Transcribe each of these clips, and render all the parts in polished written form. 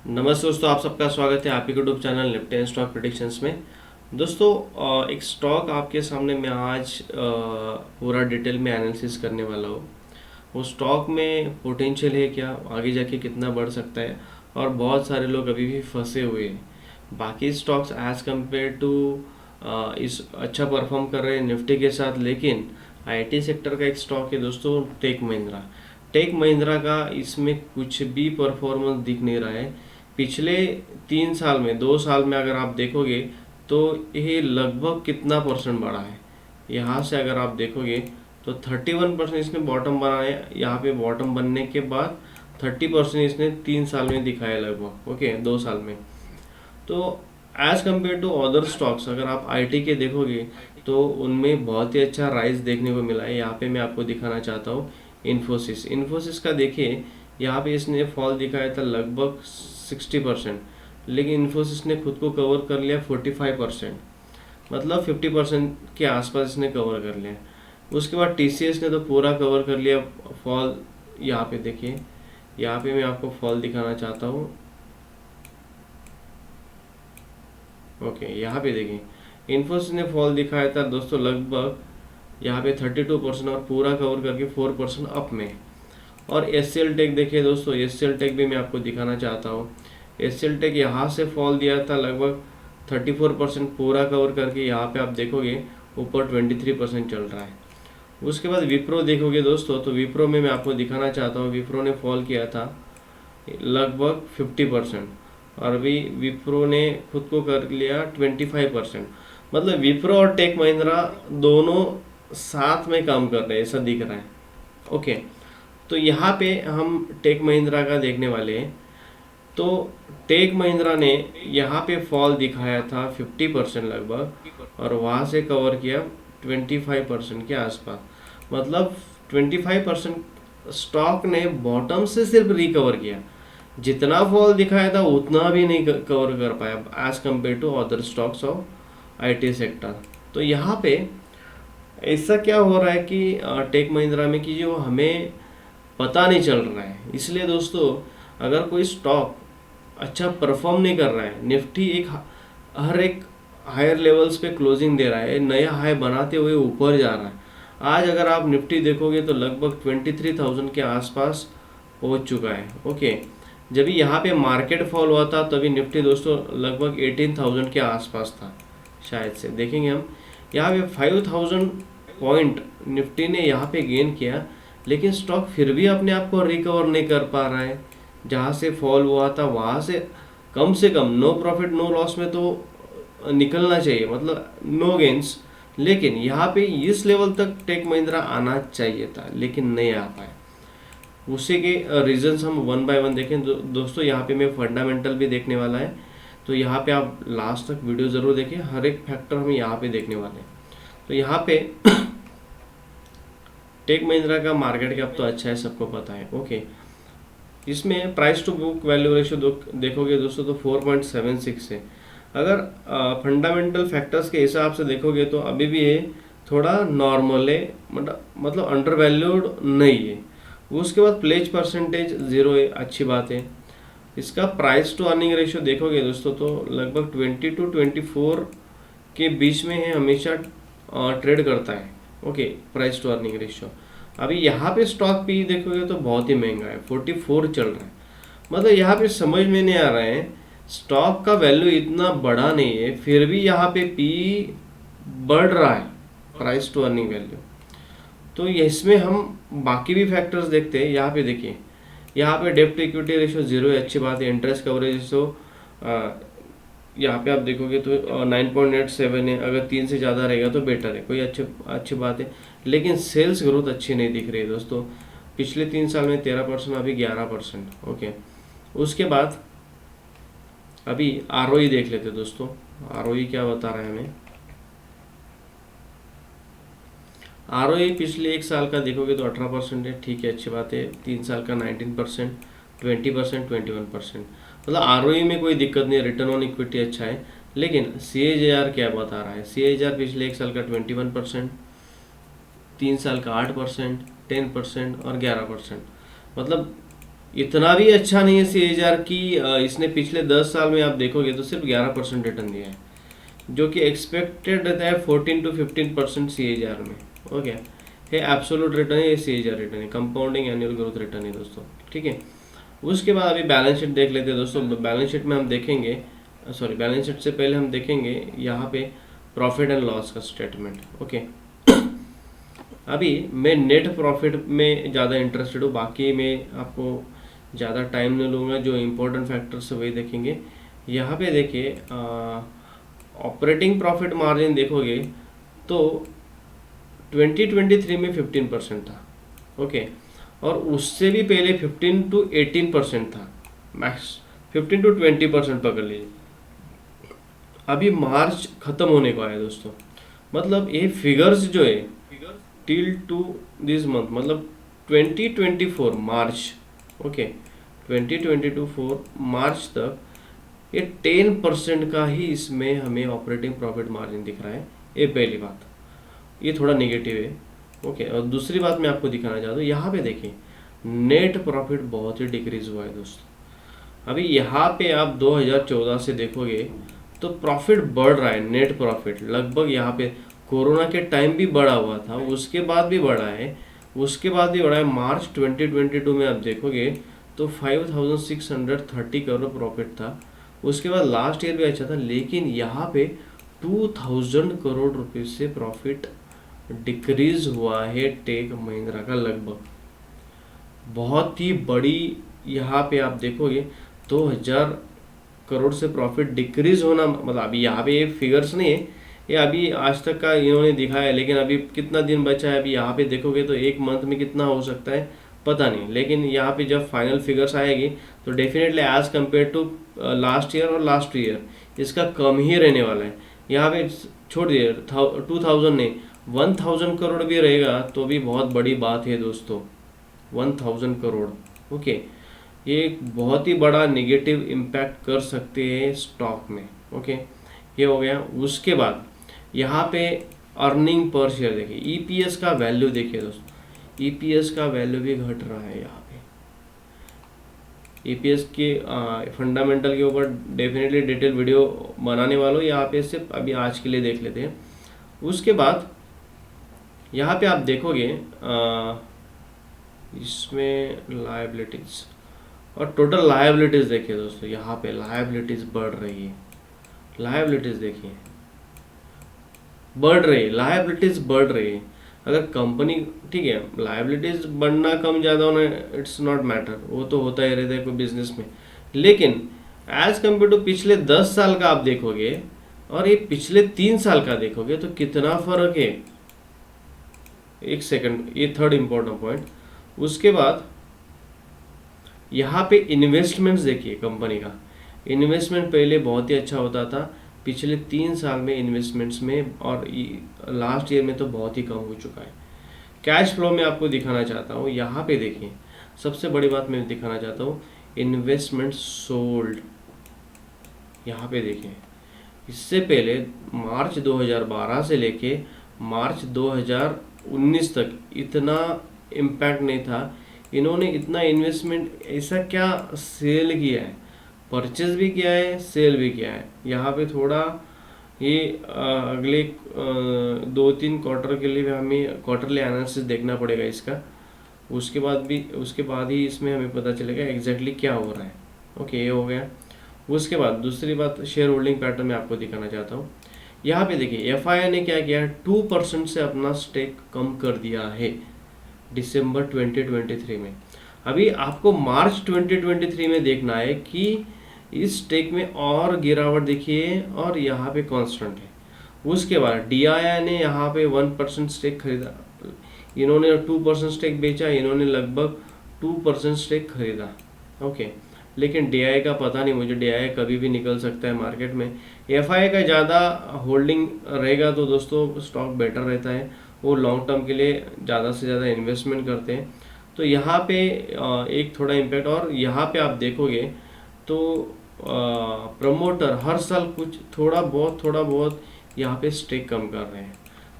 नमस्ते दोस्तों, आप सबका स्वागत है आपके YouTube channel Nifty and stock predictions में। दोस्तों, एक स्टॉक आपके सामने मैं आज पूरा डिटेल में एनालिसिस करने वाला हूँ। वो स्टॉक में पोटेंशियल है क्या, आगे जाके कितना बढ़ सकता है, और बहुत सारे लोग अभी भी फंसे हुए हैं। बाकी स्टॉक्स एज कम्पेयर टू इस अच्छा परफॉर्म कर रहे हैं निफ्टी के साथ, लेकिन आईटी सेक्टर का एक स्टॉक है दोस्तों, टेक महिंद्रा। टेक महिंद्रा का इसमें कुछ भी परफॉर्मेंस दिख नहीं रहा है। पिछले 3 साल में, 2 साल में अगर आप देखोगे तो ये लगभग कितना परसेंट बढ़ा है। यहाँ से अगर आप देखोगे तो 31% इसने बॉटम बना है। यहाँ पे बॉटम बनने के बाद 30% इसने 3 साल में दिखाया लगभग, ओके, 2 साल में। तो as compared to other stocks अगर आप आईटी के देखोगे तो उनमें बहुत ही अच्छा राइज देखने को मिला है। यहाँ पे मैं आपको दिखाना चाहता हूँ इन्फोसिस। इन्फोसिस का देखिए, यहाँ पे इसने फॉल दिखाया था लगभग 60%, लेकिन इन्फोसिस ने खुद को कवर कर लिया 45%, मतलब 50% के आसपास इसने कवर कर लिया। उसके बाद टीसीएस ने तो पूरा कवर कर लिया फॉल। यहाँ पे देखिए, यहाँ पे मैं आपको फॉल दिखाना चाहता हूँ। ओके, यहाँ पे देखिए इन्फोसिस ने फॉल दिखाया था दोस्तों लगभग यहाँ पे 32%, और पूरा कवर करके 4% अप में। और एस सी एल टेक देखिए दोस्तों, एस सी एल टेक भी मैं आपको दिखाना चाहता हूँ। एस सी एल टेक यहाँ से फॉल दिया था लगभग 34%, पूरा कवर करके यहाँ पे आप देखोगे ऊपर 23% चल रहा है। उसके बाद विप्रो देखोगे दोस्तों, तो विप्रो में मैं आपको दिखाना चाहता हूँ, विप्रो ने फॉल किया था लगभग 50%, और अभी विप्रो ने खुद को कर लिया 25%। मतलब विप्रो और टेक महिंद्रा दोनों साथ में काम कर रहे हैं, ऐसा दिख रहा है। ओके, तो यहाँ पे हम टेक महिंद्रा का देखने वाले हैं। तो टेक महिंद्रा ने यहाँ पे फॉल दिखाया था 50% लगभग, और वहाँ से कवर किया 25% के आसपास। मतलब 25% स्टॉक ने बॉटम से सिर्फ रिकवर किया। जितना फॉल दिखाया था उतना भी नहीं कवर कर पाया as compared to other stocks of IT sector. तो यहाँ पे ऐसा क्या हो रहा है कि टेक महिंद्रा में कि जो हमें पता नहीं चल रहा है। इसलिए दोस्तों, अगर कोई स्टॉक अच्छा परफॉर्म नहीं कर रहा है, निफ्टी हर एक हायर लेवल्स पे क्लोजिंग दे रहा है, नया हाई बनाते हुए ऊपर जा रहा है। आज अगर आप निफ्टी देखोगे तो लगभग 23,000 के आसपास पहुंच चुका है। ओके, जब यहाँ पे मार्केट फॉल हुआ था तभी निफ्टी दोस्तों लगभग 18,000 के आसपास था, शायद से देखेंगे हम। यहाँ पे 5,000 पॉइंट निफ्टी ने यहाँ पे गेन किया, लेकिन स्टॉक फिर भी अपने आप को रिकवर नहीं कर पा रहा है। जहाँ से फॉल हुआ था वहाँ से कम नो प्रॉफिट नो लॉस में तो निकलना चाहिए, मतलब नो गेंस। लेकिन यहाँ पे इस लेवल तक टेक महिंद्रा आना चाहिए था, लेकिन नहीं आ पाया। उसी के रीजंस हम वन बाय वन देखें। दोस्तों, यहाँ पे मैं फंडामेंटल भी देखने वाला है, तो यहाँ पे आप लास्ट तक वीडियो ज़रूर देखें। हर एक फैक्टर हम यहाँ पे देखने वाले हैं। तो यहाँ पे टेक महिंद्रा का मार्केट कैप तो अच्छा है, सबको पता है। ओके, इसमें price to book value ratio देखोगे दोस्तों तो 4.76 है। अगर फंडामेंटल फैक्टर्स के हिसाब से देखोगे तो अभी भी ये थोड़ा नॉर्मल है, मतलब अंडर वैल्यूड नहीं है। उसके बाद प्लेज परसेंटेज 0 है, अच्छी बात है। इसका प्राइस टू अर्निंग रेशियो देखोगे दोस्तों तो लगभग 20 to 24 के बीच में है, हमेशा ट्रेड करता है। Okay, price to earning ratio अभी यहाँ पे स्टॉक पी देखोगे तो बहुत ही महंगा है, 44 चल रहा है। मतलब यहाँ पे समझ में नहीं आ रहा है, स्टॉक का वैल्यू इतना बड़ा नहीं है फिर भी यहाँ पे पी बढ़ रहा है, प्राइस टू अर्निंग वैल्यू। तो इसमें हम बाकी भी फैक्टर्स देखते हैं। यहाँ पे देखिए, यहाँ पे डेप्ट इक्विटी रेशियो 0 है, अच्छी बात है। इंटरेस्ट कवरेज रेशियो यहाँ पे आप देखोगे तो 9.87 है। अगर 3 से ज़्यादा रहेगा तो बेटर है, कोई अच्छी बात है। लेकिन सेल्स ग्रोथ अच्छी नहीं दिख रही है दोस्तों। पिछले 3 साल में 13%, अभी 11%। ओके, उसके बाद अभी आरओई देख लेते दोस्तों। आरओई क्या बता रहा है हमें। आरओई पिछले 1 साल का देखोगे तो 18% है, ठीक है, अच्छी बात है। 3 साल का 19%, 20%, 21%। मतलब आरओई में कोई दिक्कत नहीं है, रिटर्न ऑन इक्विटी अच्छा है। लेकिन सीएजीआर क्या बता रहा है। सीएजीआर पिछले 1 साल का 21%, 3 साल का 8%, 10% और 11%। मतलब इतना भी अच्छा नहीं है CAGR की। इसने पिछले 10 साल में आप देखोगे तो सिर्फ 11% रिटर्न दिया है, जो कि एक्सपेक्टेड रहता है 14 to 15% CAGR में। ओके, ये एब्सोल्यूट रिटर्न है, ये CAGR रिटर्न है, कंपाउंडिंग एनुअल ग्रोथ रिटर्न है दोस्तों। ठीक है, उसके बाद अभी बैलेंस शीट देख लेते हैं दोस्तों। बैलेंस शीट में हम देखेंगे, सॉरी बैलेंस शीट से पहले हम देखेंगे यहाँ पे प्रॉफिट एंड लॉस का स्टेटमेंट। ओके, अभी मैं नेट प्रॉफिट में ज़्यादा इंटरेस्टेड हूँ, बाकी मैं आपको ज़्यादा टाइम नहीं लूँगा, जो इम्पोर्टेंट फैक्टर्स वही देखेंगे। यहाँ पे देखिए ऑपरेटिंग प्रॉफिट मार्जिन देखोगे तो 2023 में 15% था। ओके, और उससे भी पहले 15 to 18% था, मैक्स 15 to 20% पकड़ लीजिए। अभी मार्च खत्म होने को आया दोस्तों, मतलब ये फिगर्स जो है टिल टू दिस मंथ, मतलब 2024 मार्च, ओके 2024 मार्च तक ये 10% का ही इसमें हमें ऑपरेटिंग प्रॉफिट मार्जिन दिख रहा है। ये पहली बात, ये थोड़ा नेगेटिव है। ओके, और दूसरी बात मैं आपको दिखाना चाहता हूँ, यहाँ पे देखिए नेट प्रॉफिट बहुत ही डिक्रीज हुआ है दोस्तों। अभी यहाँ पे आप 2014 से देखोगे तो प्रॉफिट बढ़ रहा है, नेट प्रॉफिट लगभग यहाँ पे कोरोना के टाइम भी बढ़ा हुआ था, उसके बाद भी बढ़ा है, उसके बाद भी बढ़ा है। मार्च 2022 में आप देखोगे तो 5630 करोड़ प्रॉफिट था, उसके बाद लास्ट ईयर भी अच्छा था, लेकिन यहाँ पे 2000 करोड़ रुपए से प्रॉफिट डिक्रीज हुआ है टेक महिंद्रा का लगभग। बहुत ही बड़ी, यहाँ पे आप देखोगे 2000 करोड़ से प्रॉफिट डिक्रीज होना, मतलब अभी यहाँ पे ये फिगर्स नहीं है, ये अभी आज तक का इन्होंने दिखाया है, लेकिन अभी कितना दिन बचा है, अभी यहाँ पे देखोगे तो एक मंथ में कितना हो सकता है पता नहीं, लेकिन यहाँ पे जब फाइनल फिगर्स आएगी तो definitely as compared to last year और लास्ट ईयर इसका कम ही रहने वाला है। यहाँ पे छोड़ दिए 2000 नहीं, 1000 करोड़ भी रहेगा तो भी बहुत बड़ी बात है दोस्तों, 1000 करोड़। ओके, ये एक बहुत ही बड़ा नेगेटिव इम्पैक्ट कर सकते हैं स्टॉक में। ओके, ये हो गया। उसके बाद यहाँ पे अर्निंग पर शेयर देखिए, EPS का वैल्यू देखिए दोस्तों, EPS का वैल्यू भी घट रहा है यहाँ पे। EPS के फंडामेंटल के ऊपर डेफिनेटली डिटेल वीडियो बनाने वालों, यहाँ पे सिर्फ अभी आज के लिए देख लेते हैं। उसके बाद यहाँ पे आप देखोगे इसमें लायबिलिटीज और टोटल लायबिलिटीज देखिए दोस्तों, यहाँ पे लायबिलिटीज बढ़ रही है, लायबिलिटीज देखिए बढ़ रही है, लायबिलिटीज बढ़ रही है। अगर कंपनी, ठीक है लायबिलिटीज बढ़ना कम ज़्यादा होना इट्स नॉट मैटर, वो तो होता ही रहता है कोई बिजनेस में, लेकिन एज कम्पेयर टू पिछले 10 साल का आप देखोगे और ये पिछले 3 साल का देखोगे तो कितना फर्क है। एक सेकंड, ये थर्ड इंपॉर्टेंट पॉइंट। उसके बाद यहाँ पे इन्वेस्टमेंट्स देखिए, कंपनी का इन्वेस्टमेंट पहले बहुत ही अच्छा होता था, पिछले 3 साल में इन्वेस्टमेंट्स में और लास्ट ईयर में तो बहुत ही कम हो चुका है। कैश फ्लो में आपको दिखाना चाहता हूँ, यहाँ पे देखिए सबसे बड़ी बात मैं दिखाना चाहता हूँ, इन्वेस्टमेंट सोल्ड। यहाँ पे देखिए इससे पहले मार्च 2012 से लेके मार्च 2019 तक इतना इम्पैक्ट नहीं था। इन्होंने इतना इन्वेस्टमेंट ऐसा क्या सेल किया है, परचेज भी किया है, सेल भी किया है। यहाँ पे थोड़ा ये अगले 2-3 क्वार्टर के लिए भी हमें क्वार्टरली एनालिसिस देखना पड़ेगा इसका, उसके बाद ही इसमें हमें पता चलेगा एग्जैक्टली क्या हो रहा है। ओके, ये हो गया। उसके बाद दूसरी बात शेयर होल्डिंग पैटर्न में आपको दिखाना चाहता हूँ। यहाँ पे देखिए FII ने क्या किया है, 2% से अपना स्टेक कम कर दिया है दिसंबर 2023 में। अभी आपको मार्च 2023 में देखना है कि इस स्टेक में और गिरावट देखिए और यहाँ पे कांस्टेंट है। उसके बाद DII ने यहाँ पे 1% स्टेक खरीदा, इन्होंने 2% स्टेक बेचा, इन्होंने लगभग 2% स्टेक खरीदा। ओके, लेकिन DII का पता नहीं मुझे, DII कभी भी निकल सकता है मार्केट में। FII का ज़्यादा होल्डिंग रहेगा तो दोस्तों स्टॉक बेटर रहता है, वो लॉन्ग टर्म के लिए ज़्यादा से ज़्यादा इन्वेस्टमेंट करते हैं। तो यहाँ पे एक थोड़ा इम्पैक्ट, और यहाँ पे आप देखोगे तो प्रमोटर हर साल कुछ थोड़ा बहुत यहाँ पे स्टेक कम कर रहे हैं।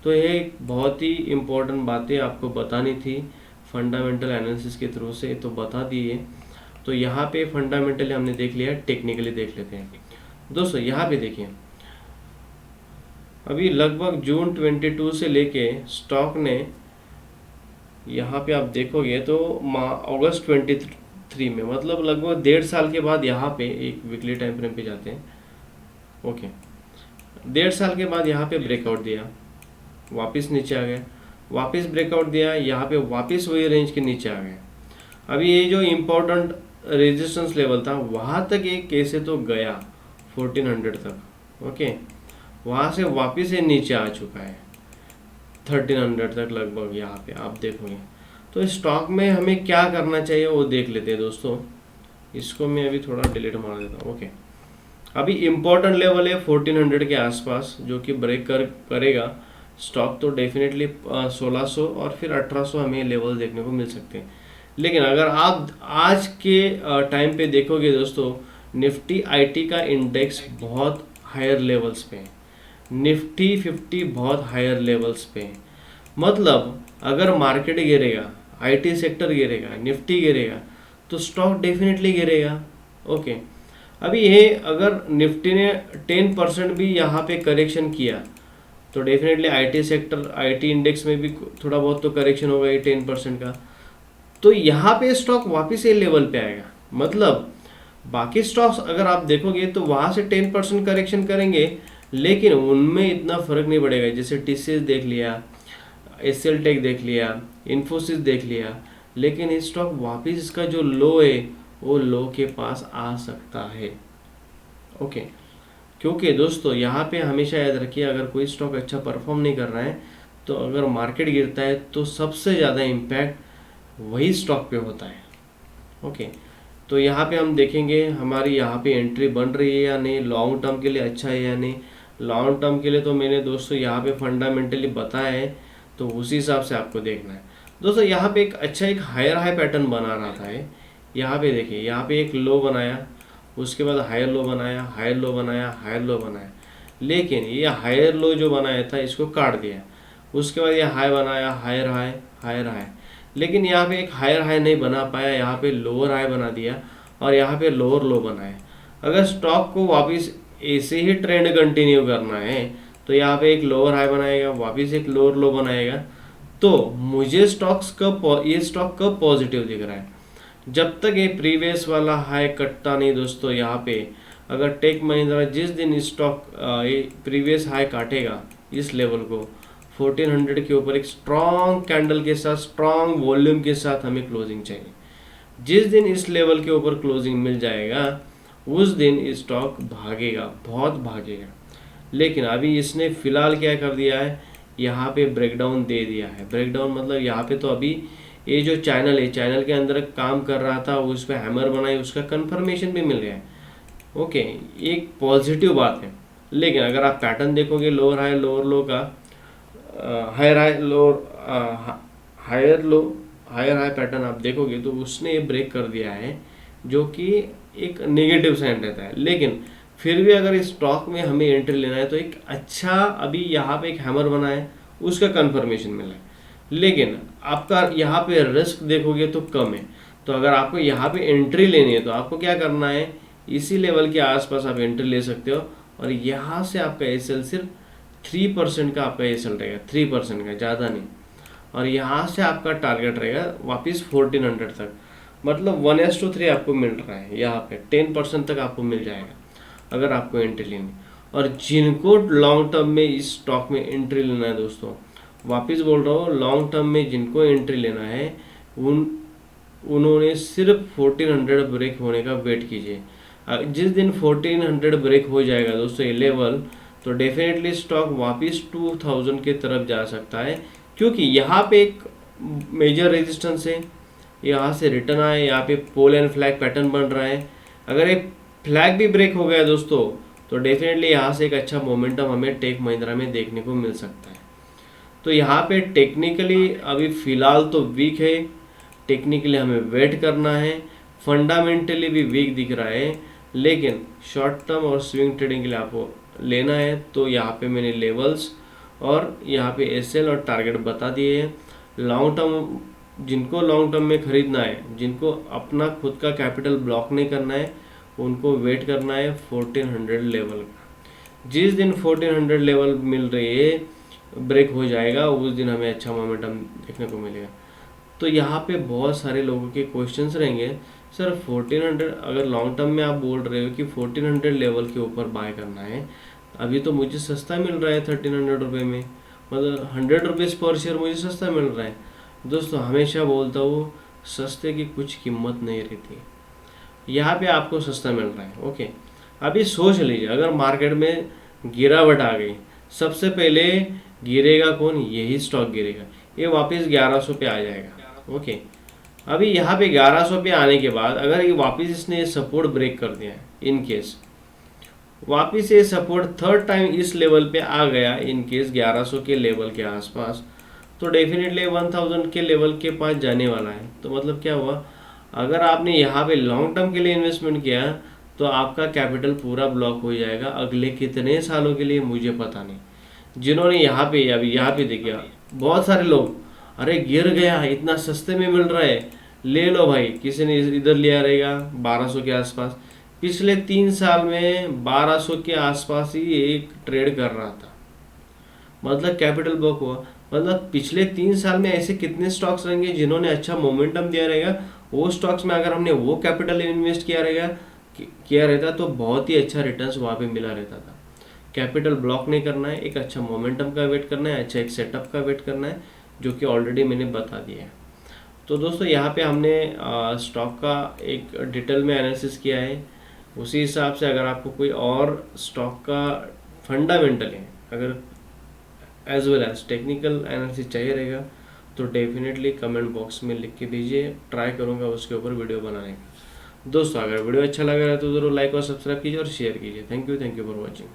तो ये एक बहुत ही इम्पोर्टेंट बातें आपको बतानी थी फंडामेंटल एनालिसिस के थ्रू से, तो बता दिए। तो यहाँ पे फंडामेंटली हमने देख लिया, टेक्निकली देख लेते हैं दोस्तों। यहाँ पे देखिए अभी लगभग जून 22 से लेके स्टॉक ने, यहाँ पे आप देखोगे तो अगस्त 23 में, मतलब लगभग 1.5 साल के बाद यहाँ पे एक वीकली टाइम फ्रेम पे जाते हैं। ओके, 1.5 साल के बाद यहाँ पे ब्रेकआउट दिया, वापस नीचे आ गए, वापस ब्रेकआउट दिया, यहाँ पे वापस वही रेंज के नीचे आ गए। अभी ये जो इम्पोर्टेंट रेजिस्टेंस लेवल था वहाँ तक ये कैसे तो गया 1400 तक। ओके, वहाँ से वापस ये नीचे आ चुका है 1300 तक लगभग, यहाँ पे आप देखोगे। तो स्टॉक में हमें क्या करना चाहिए वो देख लेते हैं दोस्तों। इसको मैं अभी थोड़ा डिलीट मार देता हूँ। ओके, अभी इम्पोर्टेंट लेवल है 1400 के आसपास, जो कि ब्रेक करेगा स्टॉक तो डेफिनेटली 1600 और फिर 1800 हमें लेवल देखने को मिल सकते हैं। लेकिन अगर आप आज के टाइम पे देखोगे दोस्तों, निफ्टी आईटी का इंडेक्स बहुत हायर लेवल्स पे है, निफ्टी 50 बहुत हायर लेवल्स पे है। मतलब अगर मार्केट गिरेगा, आईटी सेक्टर गिरेगा, निफ्टी गिरेगा, तो स्टॉक डेफिनेटली गिरेगा। ओके, अभी ये अगर निफ्टी ने 10% भी यहाँ पे करेक्शन किया तो definitely IT sector, IT index में भी थोड़ा बहुत तो करेक्शन होगा ये 10% का, तो यहाँ पे स्टॉक वापस ये लेवल पे आएगा। मतलब बाकी स्टॉक्स अगर आप देखोगे तो वहाँ से 10% करेक्शन करेंगे, लेकिन उनमें इतना फर्क नहीं पड़ेगा। जैसे टीसीएस देख लिया, एसएल टेक देख लिया, इन्फोसिस देख लिया, लेकिन ये स्टॉक वापस इसका जो लो है वो लो के पास आ सकता है। ओके, क्योंकि दोस्तों यहाँ पे हमेशा याद रखिए, अगर कोई स्टॉक अच्छा परफॉर्म नहीं कर रहा है तो अगर मार्केट गिरता है तो सबसे ज़्यादा इम्पैक्ट वही स्टॉक पे होता है। ओके, तो यहाँ पे हम देखेंगे हमारी यहाँ पे एंट्री बन रही है या नहीं, लॉन्ग टर्म के लिए अच्छा है या नहीं। लॉन्ग टर्म के लिए तो मैंने दोस्तों यहाँ पे फंडामेंटली बताया है, तो उसी हिसाब से आपको देखना है दोस्तों। यहाँ पे एक अच्छा एक हायर हाई पैटर्न बना रहा था है। यहाँ पे देखिए, यहाँ पे एक लो बनाया, उसके बाद हायर लो बनाया, हायर लो बनाया, हायर लो बनाया, लेकिन ये हायर लो जो बनाया था इसको काट दिया। उसके बाद ये हाई बनाया, हायर हाई, हायर हाई, लेकिन यहाँ पे एक हायर हाई नहीं बना पाया, यहाँ पे लोअर हाई बना दिया और यहाँ पे लोअर लो बनाया। अगर स्टॉक को वापस ऐसे ही ट्रेंड कंटिन्यू करना है तो यहाँ पे एक लोअर हाई बनाएगा, वापस एक लोअर लो बनाएगा। तो मुझे ये स्टॉक कब पॉजिटिव दिख रहा है, जब तक ये प्रीवियस वाला हाई कटता नहीं दोस्तों। यहाँ पे अगर टेक महिंद्रा जिस दिन स्टॉक ये प्रीवियस हाई काटेगा इस लेवल को 1400 के ऊपर, एक स्ट्रॉन्ग कैंडल के साथ, स्ट्रॉन्ग वॉल्यूम के साथ हमें क्लोजिंग चाहिए। जिस दिन इस लेवल के ऊपर क्लोजिंग मिल जाएगा उस दिन स्टॉक भागेगा, बहुत भागेगा। लेकिन अभी इसने फिलहाल क्या कर दिया है, यहाँ पे ब्रेकडाउन दे दिया है। ब्रेकडाउन मतलब यहाँ पे तो अभी ये जो चैनल है, चैनल के अंदर काम कर रहा था, उस पर हैमर बनाई, उसका कंफर्मेशन भी मिल गया है। ओके, एक पॉजिटिव बात है। लेकिन अगर आप पैटर्न देखोगे लोअर हाई लोअर लो का, higher high lower, higher low higher high pattern आप देखोगे तो उसने ये ब्रेक कर दिया है, जो कि एक नेगेटिव साइन रहता है। लेकिन फिर भी अगर इस स्टॉक में हमें एंट्री लेना है तो एक अच्छा, अभी यहाँ पे एक हैमर बना है, उसका कंफर्मेशन मिला है, लेकिन आपका यहाँ पे रिस्क देखोगे तो कम है। तो अगर आपको यहाँ पे एंट्री लेनी है तो आपको क्या करना है, इसी लेवल के आसपास आप एंट्री ले सकते हो और यहाँ से आपका एसएल सिर्फ 3% का आपका एसएल रहेगा, 3% का, ज़्यादा नहीं। और यहाँ से आपका टारगेट रहेगा वापस 1400 तक, मतलब 1:3 आपको मिल रहा है। यहाँ पे 10% तक आपको मिल जाएगा अगर आपको एंट्री लेनी। और जिनको लॉन्ग टर्म में इस स्टॉक में एंट्री लेना है दोस्तों, वापस बोल रहा हूँ, लॉन्ग टर्म में जिनको एंट्री लेना है उन्होंने सिर्फ 1400 ब्रेक होने का वेट कीजिए। जिस दिन 1400 ब्रेक हो जाएगा दोस्तों ये लेवल, तो डेफिनेटली स्टॉक वापस 2000 के तरफ जा सकता है, क्योंकि यहाँ पे एक मेजर रेजिस्टेंस है, यहाँ से रिटर्न आए, यहाँ पे पोल एंड फ्लैग पैटर्न बन रहा है। अगर एक फ्लैग भी ब्रेक हो गया दोस्तों तो डेफिनेटली यहाँ से एक अच्छा मोमेंटम हमें टेक महिंद्रा में देखने को मिल सकता है। तो यहाँ पे टेक्निकली अभी फ़िलहाल तो वीक है, टेक्निकली हमें वेट करना है। फंडामेंटली भी वीक दिख रहा है, लेकिन शॉर्ट टर्म और स्विंग ट्रेडिंग के लिए आपको लेना है तो यहाँ पे मैंने लेवल्स और यहाँ पे एसएल और टारगेट बता दिए हैं। लॉन्ग टर्म जिनको लॉन्ग टर्म में खरीदना है, जिनको अपना खुद का कैपिटल ब्लॉक नहीं करना है, उनको वेट करना है 1400 लेवल का। जिस दिन 1400 लेवल मिल रही है ब्रेक हो जाएगा, उस दिन हमें अच्छा मोमेंटम देखने को मिलेगा। तो यहाँ पे बहुत सारे लोगों के क्वेश्चंस रहेंगे, सर 1400 अगर लॉन्ग टर्म में आप बोल रहे हो कि 1400 लेवल के ऊपर बाय करना है, अभी तो मुझे सस्ता मिल रहा है 1300 रुपये में, मतलब 100 रुपीज़ पर शेयर मुझे सस्ता मिल रहा है। दोस्तों हमेशा बोलता हूँ, सस्ते की कुछ कीमत नहीं रहती। यहाँ पे आपको सस्ता मिल रहा है, ओके। अभी सोच लीजिए, अगर मार्केट में गिरावट आ गई, सबसे पहले गिरेगा कौन? यही स्टॉक गिरेगा, ये वापस 1100 पे आ जाएगा, ओके। अभी यहाँ पे 1100 पे आने के बाद अगर ये वापस इसने सपोर्ट ब्रेक कर दिया, इन केस वापस ये सपोर्ट थर्ड टाइम इस लेवल पे आ गया, इन केस 1100 के लेवल के आसपास, तो डेफिनेटली 1000 के लेवल के पास जाने वाला है। तो मतलब क्या हुआ, अगर आपने यहाँ पे लॉन्ग टर्म के लिए इन्वेस्टमेंट किया तो आपका कैपिटल पूरा ब्लॉक हो जाएगा अगले कितने सालों के लिए मुझे पता नहीं। जिन्होंने यहाँ पे अभी यहाँ पे देखिए बहुत सारे लोग, अरे गिर गया, इतना सस्ते में मिल रहा है, ले लो भाई। किसी ने इधर लिया रहेगा 1200 के आसपास, पिछले 3 साल में 1200 के आसपास ही एक ट्रेड कर रहा था, मतलब कैपिटल ब्लॉक हुआ। मतलब पिछले 3 साल में ऐसे कितने स्टॉक्स रहेंगे जिन्होंने अच्छा मोमेंटम दिया रहेगा, वो स्टॉक्स में अगर हमने वो कैपिटल इन्वेस्ट किया रहता तो बहुत ही अच्छा रिटर्न्स वहाँ पे मिला रहता था। कैपिटल ब्लॉक नहीं करना है, एक अच्छा मोमेंटम का वेट करना है, अच्छा एक सेटअप का वेट करना है, जो कि ऑलरेडी मैंने बता दिया है। तो दोस्तों यहाँ पे हमने स्टॉक का एक डिटेल में एनालिसिस किया है। उसी हिसाब से अगर आपको कोई और स्टॉक का फंडामेंटल है, अगर as well as technical analysis चाहिए रहेगा, तो डेफिनेटली कमेंट बॉक्स में लिख के दीजिए, ट्राई करूँगा उसके ऊपर वीडियो बनाने का। दोस्तों अगर वीडियो अच्छा लगा है तो ज़रूर लाइक और सब्सक्राइब कीजिए और शेयर कीजिए। Thank you for watching.